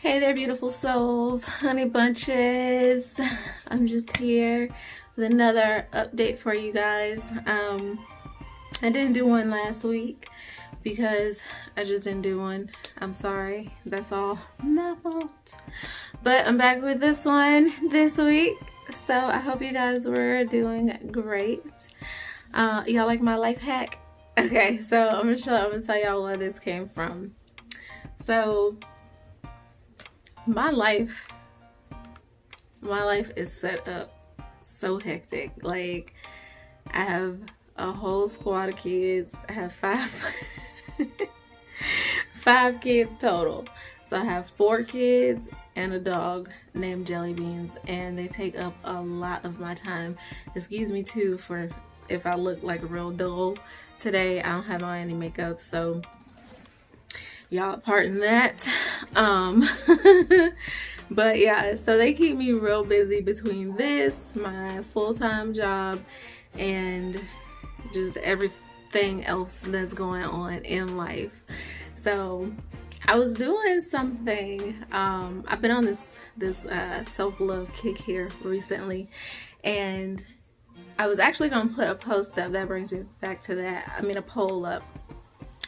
Hey there, beautiful souls, honey bunches. I'm just here with another update for you guys. I didn't do one last week because I just didn't do one. I'm sorry. That's all my fault. But I'm back with this one this week. So I hope you guys were doing great. Y'all like my life hack? Okay, so I'm gonna tell y'all where this came from. So my life is set up so hectic. Like, I have a whole squad of kids. I have five kids total. So I have 4 kids and a dog named Jelly Beans, and they take up a lot of my time. Excuse me too for if I look like real dull today. I don't have on any makeup, so y'all pardon that. But yeah, so they keep me real busy between this, my full-time job, and just everything else that's going on in life. So I was doing something. I've been on this self-love kick here recently, and I was actually gonna put a post up. That brings me back to that. I mean, a poll up.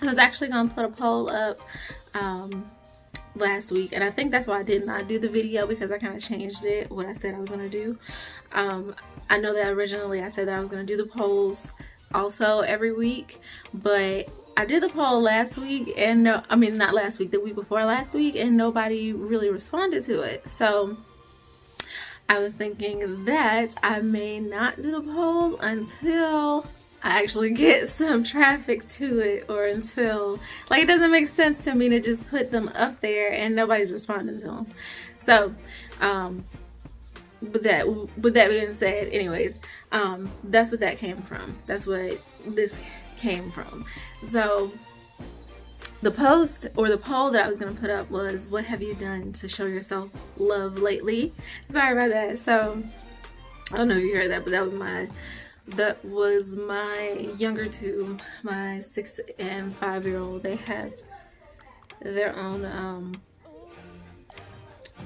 I was actually gonna put a poll up last week, and I think that's why I did not do the video, because I kind of changed it, what I said I was gonna do. I know that originally I said that I was gonna do the polls also every week, but I did the poll last week, and not last week, the week before last week, and nobody really responded to it. So I was thinking that I may not do the polls until I actually get some traffic to it, or until, like, it doesn't make sense to me to just put them up there and nobody's responding to them. So with that being said, anyways, that's what that came from. That's what this came from. So the post, or the poll that I was going to put up, was, what have you done to show yourself love lately? Sorry about that. So I don't know if you heard that, but that was my younger two, my 6 and 5-year-old. They have their own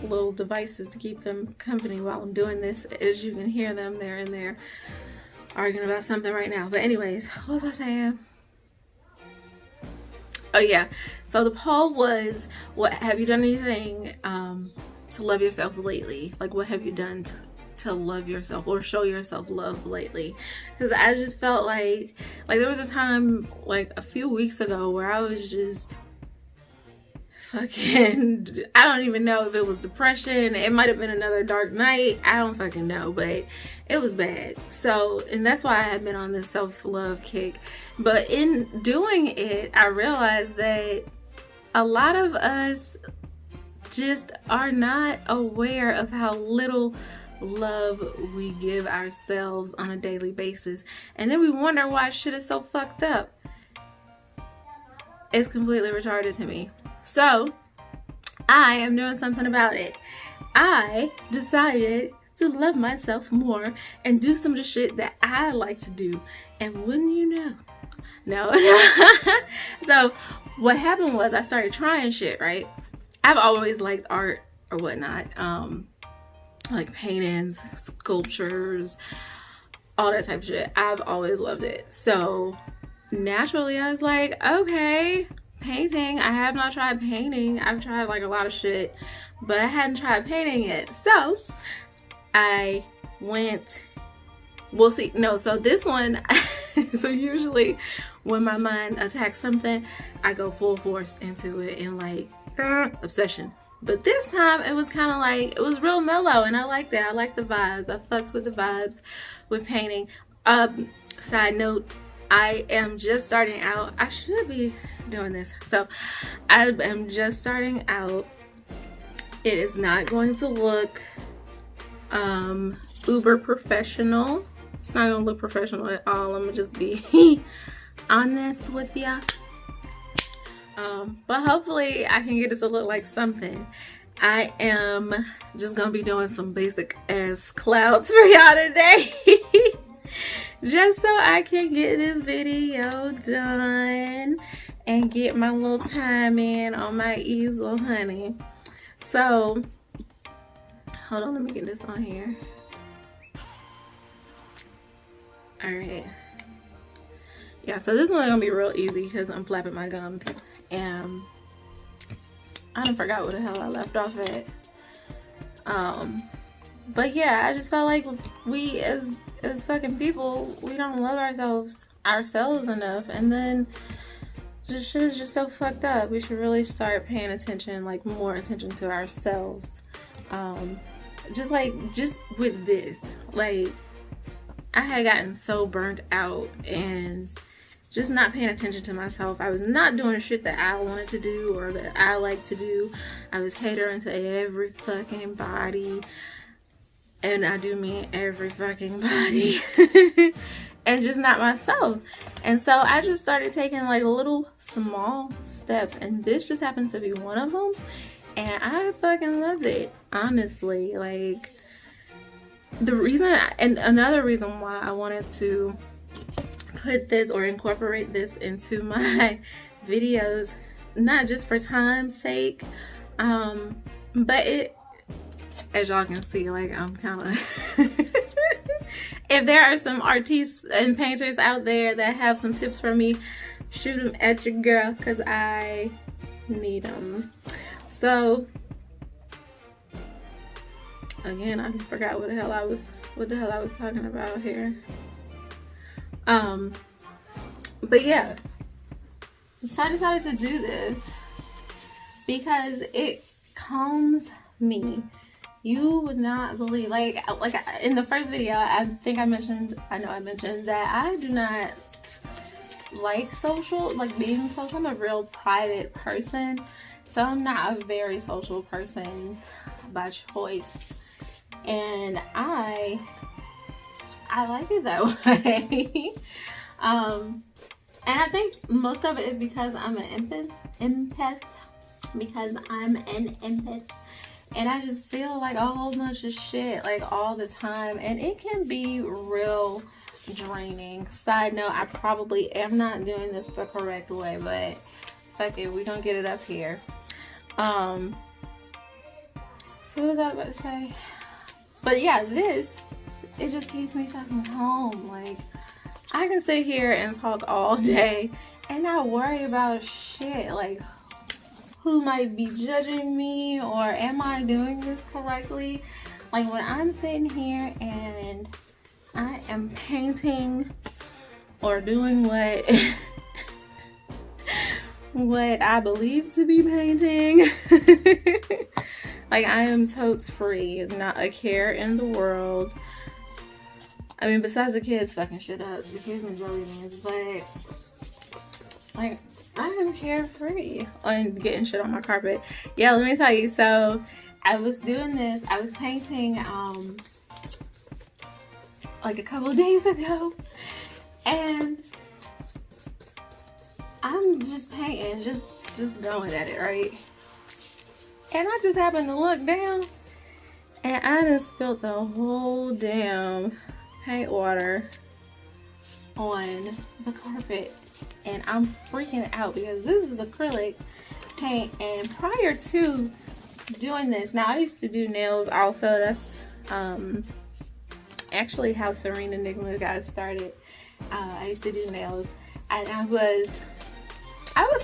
little devices to keep them company while I'm doing this. As you can hear them, they're in there arguing about something right now. But anyways, what was I saying? Oh yeah, so the poll was, what have you done anything to love yourself lately? Like, what have you done to love yourself or show yourself love lately? Because I just felt like there was a time, like a few weeks ago, where I was just fucking, I don't even know if it was depression. It might have been another dark night. I don't fucking know, but it was bad. So, and that's why I had been on this self-love kick. But in doing it, I realized that a lot of us just are not aware of how little love we give ourselves on a daily basis, and then we wonder why shit is so fucked up. It's completely retarded to me. So I am doing something about it. I decided to love myself more and do some of the shit that I like to do. And wouldn't you know? No. So what happened was, I started trying shit, right? I've always liked art or whatnot. Like paintings, sculptures, all that type of shit. I've always loved it. So naturally I was like, okay, painting. I have not tried painting. I've tried like a lot of shit, but I hadn't tried painting yet. So I went, so this one, so usually when my mind attacks something, I go full force into it and like obsession. But this time it was kind of like, it was real mellow, and I liked it. I like the vibes. I fucks with the vibes with painting. Side note, I am just starting out. I should be doing this. So I am just starting out. It is not going to look uber professional. It's not going to look professional at all. I'm going to just be honest with ya. But hopefully I can get it to look like something. I am just gonna be doing some basic ass clouds for y'all today. Just so I can get this video done and get my little time in on my easel, honey. So hold on, let me get this on here. All right. Yeah, so this one's gonna be real easy because I'm flapping my gums, and I done forgot what the hell I left off at. But yeah, I just felt like we as fucking people, we don't love ourselves enough, and then this shit is just so fucked up. We should really start paying attention, like more attention to ourselves. Just with this, like, I had gotten so burnt out and just not paying attention to myself. I was not doing shit that I wanted to do or that I like to do. I was catering to every fucking body, and I do mean every fucking body, and just not myself. And so I just started taking like little small steps, and this just happened to be one of them, and I fucking loved it, honestly. Like, the reason, and another reason why I wanted to put this or incorporate this into my videos, not just for time's sake, but it, as y'all can see, like, I'm kind of if there are some artists and painters out there that have some tips for me, shoot them at your girl, because I need them. So again, I forgot what the hell I was talking about here. But yeah, so I decided to do this because it calms me. You would not believe, like in the first video, I mentioned that I do not like being social. I'm a real private person, so I'm not a very social person by choice, and I like it that way. And I think most of it is because I'm an empath, and I just feel like a whole bunch of shit like all the time, and it can be real draining. Side note, I probably am not doing this the correct way, but fuck it, we gonna get it up here. So what was I about to say? But yeah, it just keeps me fucking calm. Like, I can sit here and talk all day and not worry about shit, like who might be judging me, or am I doing this correctly? Like, when I'm sitting here and I am painting or doing what I believe to be painting, like, I am totes free, not a care in the world. I mean, besides the kids fucking shit up, the kids and jelly beans, but like, I am carefree on getting shit on my carpet. Yeah, let me tell you. So I was doing this. I was painting like a couple of days ago, and I'm just painting, just going at it, right? And I just happened to look down, and I just spilled the whole damn paint water on the carpet, and I'm freaking out because this is acrylic paint. And prior to doing this, now I used to do nails also. That's actually how SereneEnigmaGoods started. I used to do nails, and I was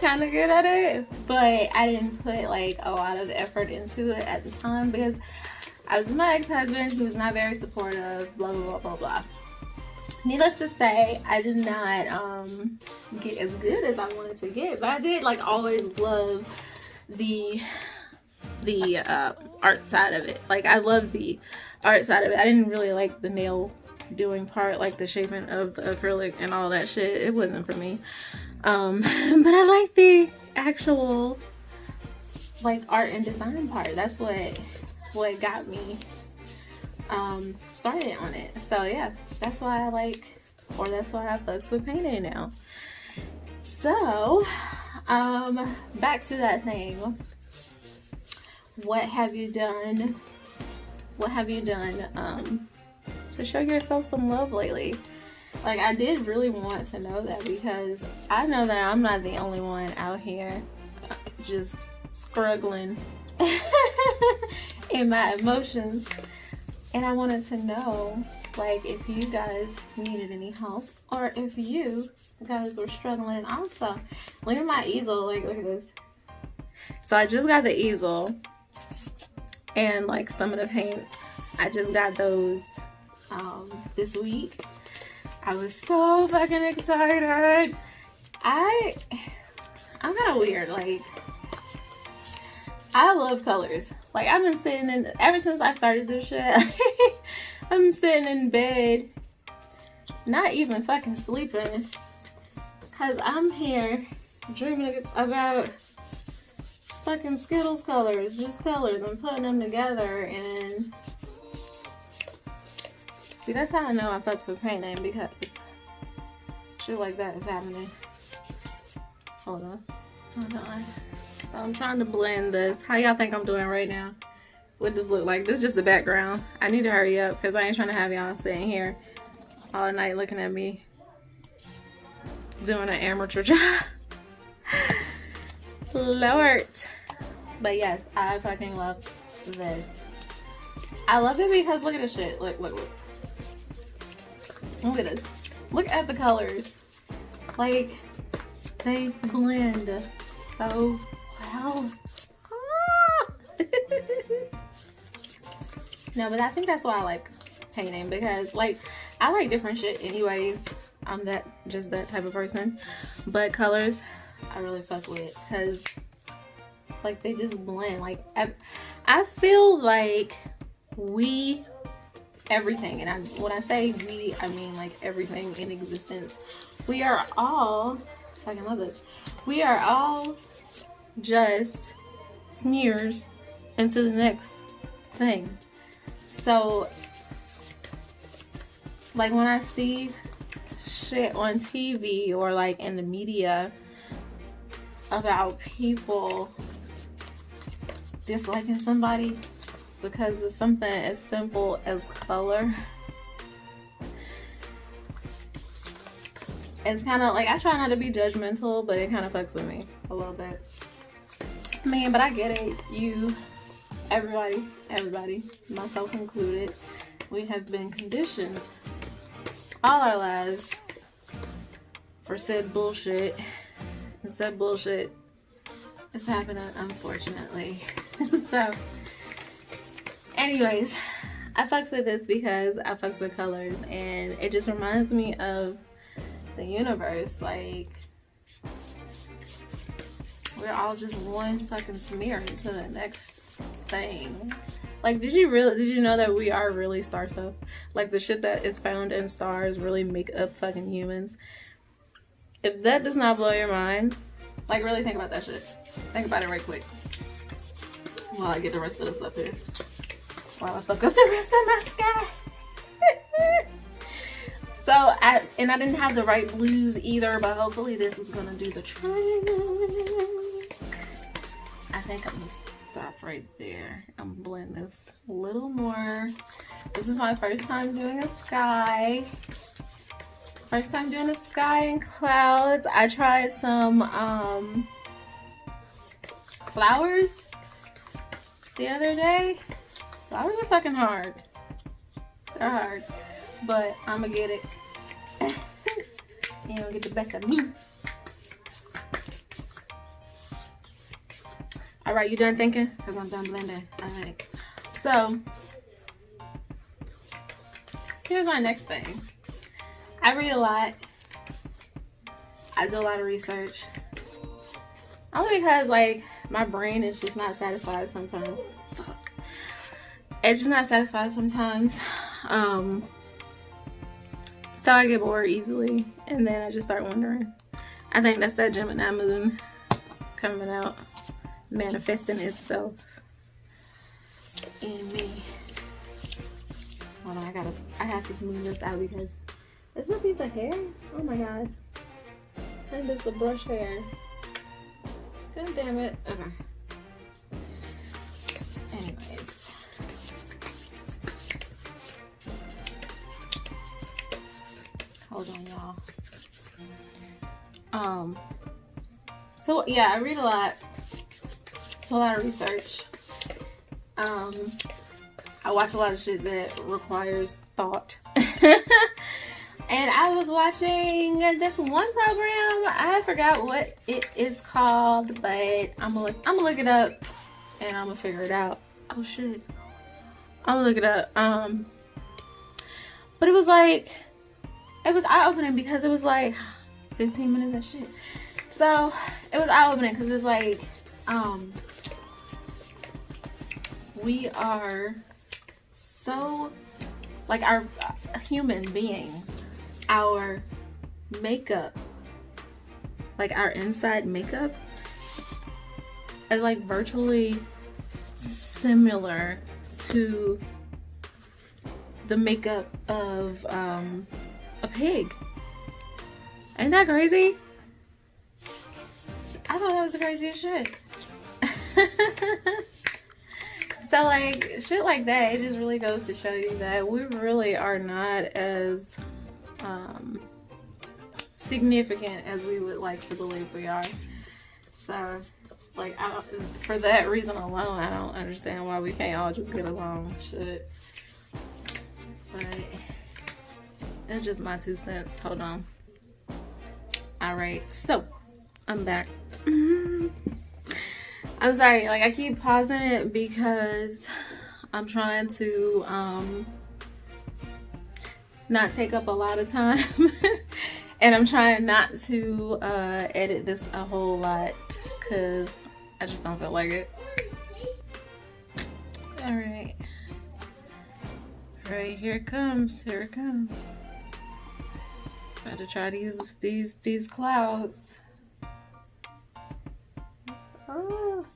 kind of good at it, but I didn't put like a lot of effort into it at the time because I was with my ex-husband, who was not very supportive, blah, blah, blah, blah, blah. Needless to say, I did not get as good as I wanted to get, but I did like always love the art side of it. Like, I love the art side of it. I didn't really like the nail doing part, like the shaping of the acrylic and all that shit. It wasn't for me. But I like the actual like art and design part. That's what got me started on it. So yeah, that's why I fucks with painting now. So back to that thing. What have you done to show yourself some love lately? Like, I did really want to know that, because I know that I'm not the only one out here just struggling in my emotions. And I wanted to know, like, if you guys needed any help, or if you guys were struggling also. Look at my easel, like, look at this. So I just got the easel, and like some of the paints, I just got those this week. I was so fucking excited. I'm kind of weird, like, I love colors. Like, I've been sitting in, ever since I started this shit, I'm sitting in bed, not even fucking sleeping, because I'm here dreaming about fucking Skittles colors, just colors, and putting them together. And see, that's how I know I fucks with painting, because shit like that is happening. Hold on. So I'm trying to blend this. How y'all think I'm doing right now? What does this look like? This is just the background. I need to hurry up because I ain't trying to have y'all sitting here all night looking at me doing an amateur job. Lord. But yes, I fucking love this. I love it because look at this shit. Look. Look at this. Look at the colors. Like, they blend so well. No, but I think that's why I like painting, because like I like different shit anyways. I'm just that type of person. But colors I really fuck with, because like they just blend. Like I feel like everything, and when I say we, I mean like everything in existence, we are all, I fucking love this, we are all just smears into the next thing. So like when I see shit on TV or like in the media about people disliking somebody because of something as simple as color, it's kind of like, I try not to be judgmental, but it kind of fucks with me a little bit. Man, but I get it. You, everybody, myself included, we have been conditioned all our lives for said bullshit. And said bullshit is happening, unfortunately. So, anyways, I fucks with this because I fucks with colors, and it just reminds me of the universe. Like, we're all just one fucking smear into the next thing. Like, did you know that we are really star stuff? Like, the shit that is found in stars really make up fucking humans. If that does not blow your mind, like, really think about that shit. Think about it right quick while I get the rest of this up here, while I fuck up the rest of my sky. So I didn't have the right blues either, but hopefully this is gonna do the trick. I think I'm gonna stop right there. I'm gonna blend this a little more. This is my first time doing a sky. First time doing a sky and clouds. I tried some flowers the other day. Flowers are fucking hard. They're hard. But I'm gonna get it. And I'll get the best of me. Alright, you done thinking? Because I'm done blending. Alright. So, here's my next thing. I read a lot. I do a lot of research. Only because, like, my brain is just not satisfied sometimes. It's just not satisfied sometimes. So I get bored easily, and then I just start wondering. I think that's that Gemini moon coming out, manifesting itself in me. Hold on, I have to smooth this out because it's a piece of hair. Oh my god. And it's a brush hair. God damn it. Okay. Anyways. Hold on, y'all. So yeah, I read a lot of research, I watch a lot of shit that requires thought. And I was watching this one program. I forgot what it is called, but I'm gonna look it up and I'm gonna figure it out. Oh shit. I'm gonna look it up. But it was like, it was eye-opening because it was like 15 minutes of shit. So it was eye-opening because it was like, we are so, like, our human beings, our makeup, like our inside makeup is like virtually similar to the makeup of a pig. Ain't that crazy? I thought that was the craziest shit. So like shit like that, it just really goes to show you that we really are not as significant as we would like to believe we are. So like, for that reason alone, I don't understand why we can't all just get along. Shit. But it's just my 2 cents. Hold on. Alright, so I'm back. I'm sorry, like I keep pausing it because I'm trying to not take up a lot of time. And I'm trying not to edit this a whole lot because I just don't feel like it. Alright. Right, here it comes. Here it comes. Gotta try these clouds. Oh.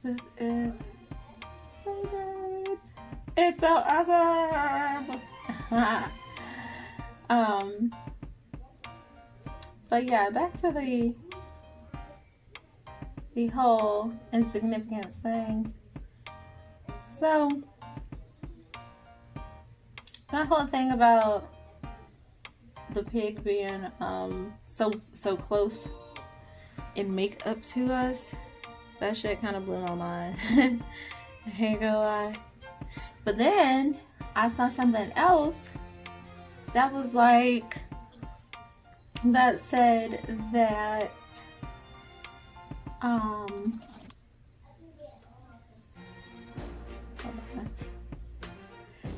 This is so good. It's so awesome. But yeah, back to the whole insignificance thing. So that whole thing about the pig being so close in makeup to us, that shit kind of blew my mind. I ain't gonna lie. But then I saw something else that was like, that said that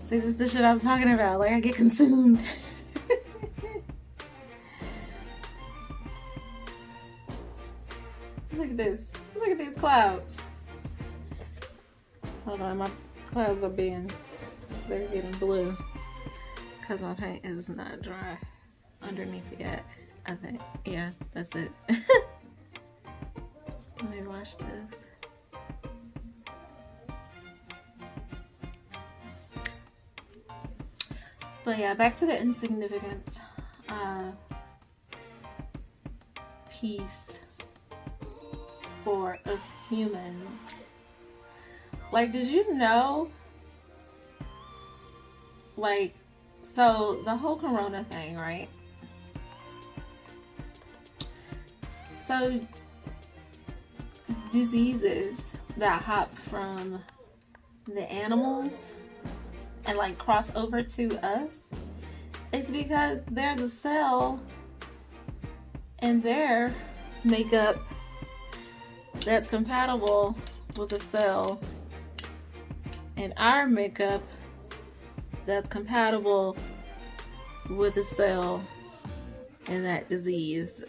see, this is the shit I was talking about. Like, I get consumed. Look at this. Look at these clouds. Hold on, my clouds are they're getting blue because my paint is not dry underneath yet. I think, yeah, that's it. Let me wash this. But yeah, back to the insignificance piece for us humans. Like, did you know, like, so the whole corona thing, right? So diseases that hop from the animals and like cross over to us, it's because there's a cell in their makeup that's compatible with a cell in our makeup that's compatible with a cell in that disease.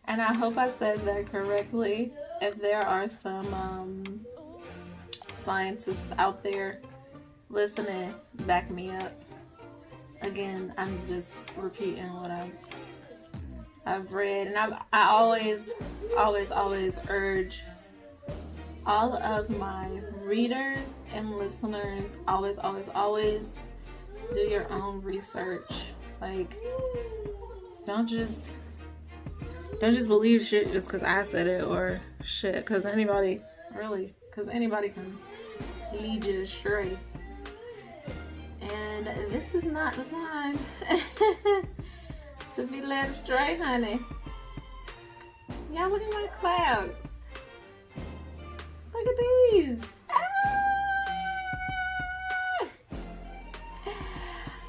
And I hope I said that correctly. If there are some scientists out there listening, back me up. Again, I'm just repeating what I've read, and I always urge all of my readers and listeners, always do your own research. Like, don't just believe shit just because I said it, or shit because anybody can lead you astray. And this is not the time to be led astray, honey. Y'all look at my clouds. Look at these.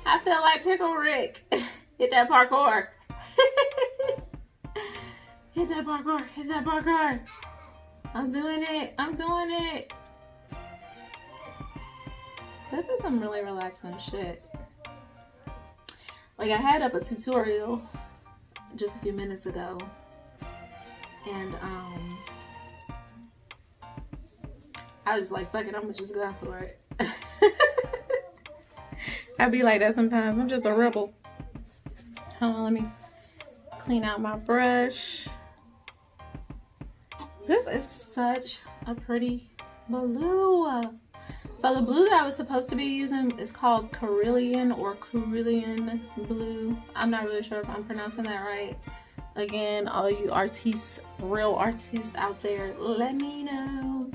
I feel like Pickle Rick. Hit that parkour. Hit that parkour. Hit that parkour. I'm doing it. I'm doing it. This is some really relaxing shit. Like, I had up a tutorial just a few minutes ago. And I was just like, fuck it, I'm gonna just go for it. I be like that sometimes. I'm just a rebel. Hold on, let me clean out my brush. This is such a pretty blue. So the blue that I was supposed to be using is called Carillion or Carillion blue. I'm not really sure if I'm pronouncing that right. Again, all you artists, real artists out there, let me know.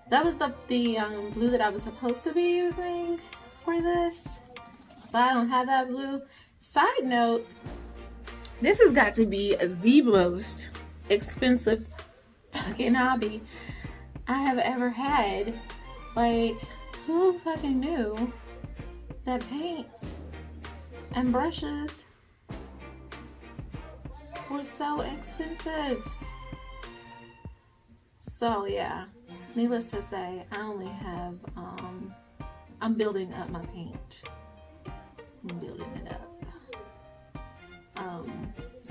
That was the blue that I was supposed to be using for this, but I don't have that blue. Side note, this has got to be the most expensive fucking hobby I have ever had. Like, who fucking knew that paints and brushes were so expensive? So yeah, needless to say, I only have, I'm building up my paint. I'm building it up.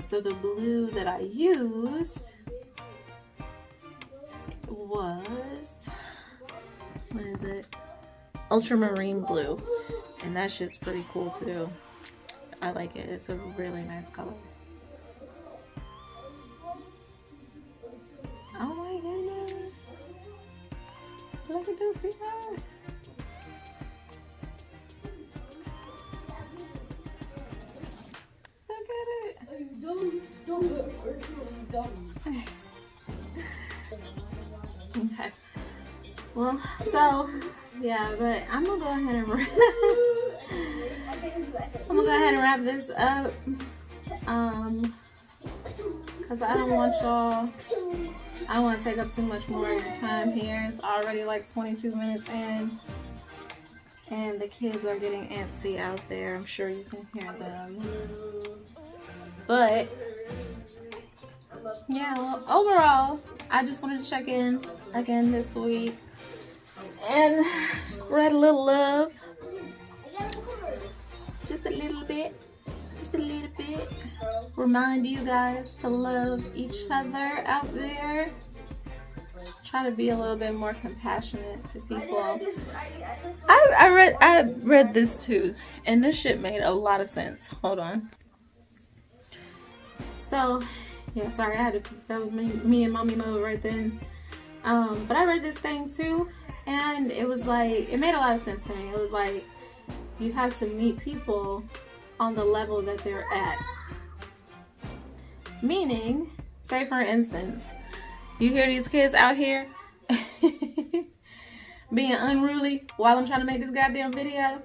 So the blue that I used was, what is it? Ultramarine blue. And that shit's pretty cool too. I like it. It's a really nice color. Oh my goodness. Look at this, guys. Look at it. Okay. Well, so yeah, but I'm gonna go ahead and wrap this up. Cause I don't want y'all. I don't want to take up too much more of your time here. It's already like 22 minutes in, and the kids are getting antsy out there. I'm sure you can hear them. But yeah, well, overall, I just wanted to check in again this week and spread a little love. Just a little bit. Just a little bit. Remind you guys to love each other out there. Try to be a little bit more compassionate to people. I read this too, and this shit made a lot of sense. Hold on. So, yeah, sorry, I had to. That was me and mommy mode right then. But I read this thing too, and it was like, it made a lot of sense to me. It was like, you have to meet people on the level that they're at. Meaning, say for instance, you hear these kids out here being unruly while I'm trying to make this goddamn video.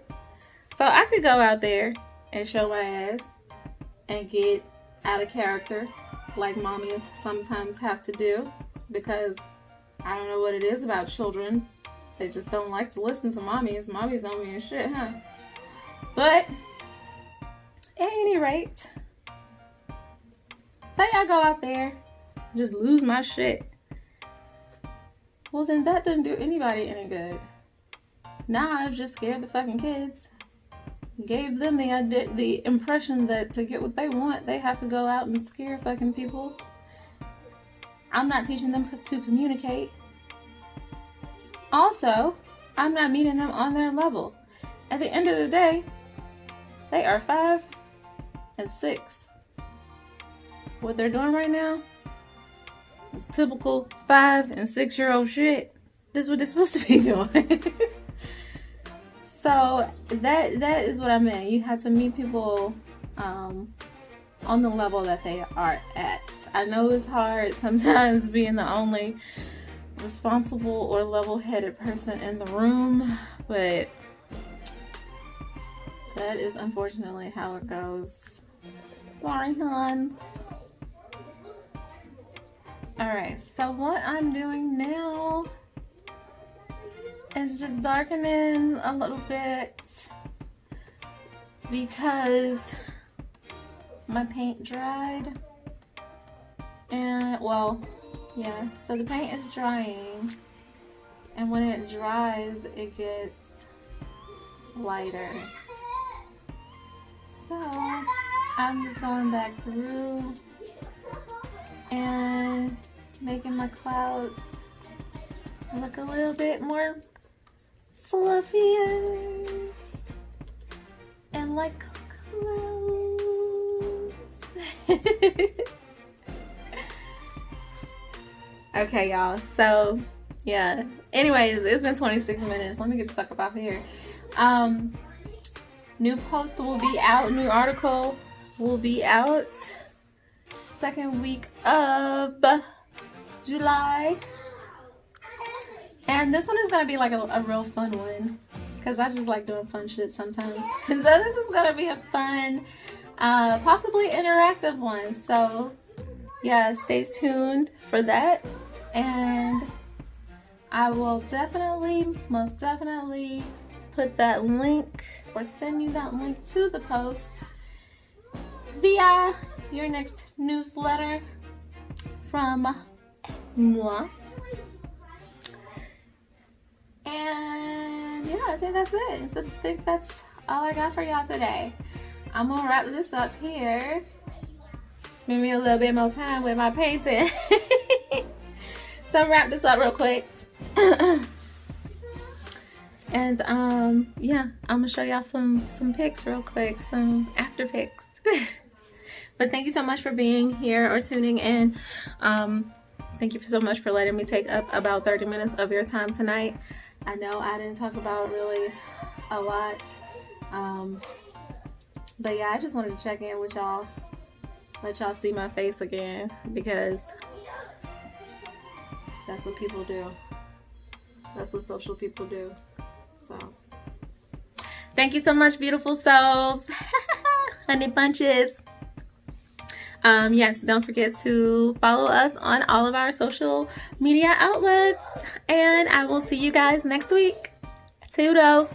So I could go out there and show my ass and get out of character like mommies sometimes have to do, because I don't know what it is about children. They just don't like to listen to mommies. Mommies don't mean shit, huh? But at any rate, say I go out there, just lose my shit. Well, then that doesn't do anybody any good. Now I've just scared the fucking kids. Gave them the impression that to get what they want, they have to go out and scare fucking people. I'm not teaching them to communicate. Also, I'm not meeting them on their level. At the end of the day, they are 5 and 6. What they're doing right now is typical 5 and 6-year-old shit. This is what they're supposed to be doing. So that is what I meant. You have to meet people on the level that they are at. I know it's hard sometimes being the only responsible or level-headed person in the room, but that is unfortunately how it goes. Sorry, hon. Alright, so what I'm doing now is just darkening a little bit because my paint dried. And, well, yeah, so the paint is drying. And when it dries, it gets lighter. So I'm just going back through and making my clouds look a little bit more fluffier and like clouds. Okay, y'all, so yeah, anyways, it's been 26 minutes. Let me get the fuck up out of here. New post will be out, new article will be out second week of July. And this one is gonna be like a real fun one, because I just like doing fun shit sometimes. So this is gonna be a fun, possibly interactive one. So yeah, stay tuned for that. And I will definitely, most definitely put that link or send you that link to the post via your next newsletter from moi. And yeah, I think that's it. So I think that's all I got for y'all today. I'm gonna wrap this up here. Spend me a little bit more time with my painting. So I'm gonna wrap this up real quick. And yeah, I'm gonna show y'all some pics real quick, some after pics. But thank you so much for being here or tuning in. Thank you so much for letting me take up about 30 minutes of your time tonight. I know I didn't talk about really a lot, but yeah, I just wanted to check in with y'all, let y'all see my face again, because that's what people do. That's what social people do. So thank you so much, beautiful souls. Honey bunches. Yes, don't forget to follow us on all of our social media outlets, and I will see you guys next week. Toodles.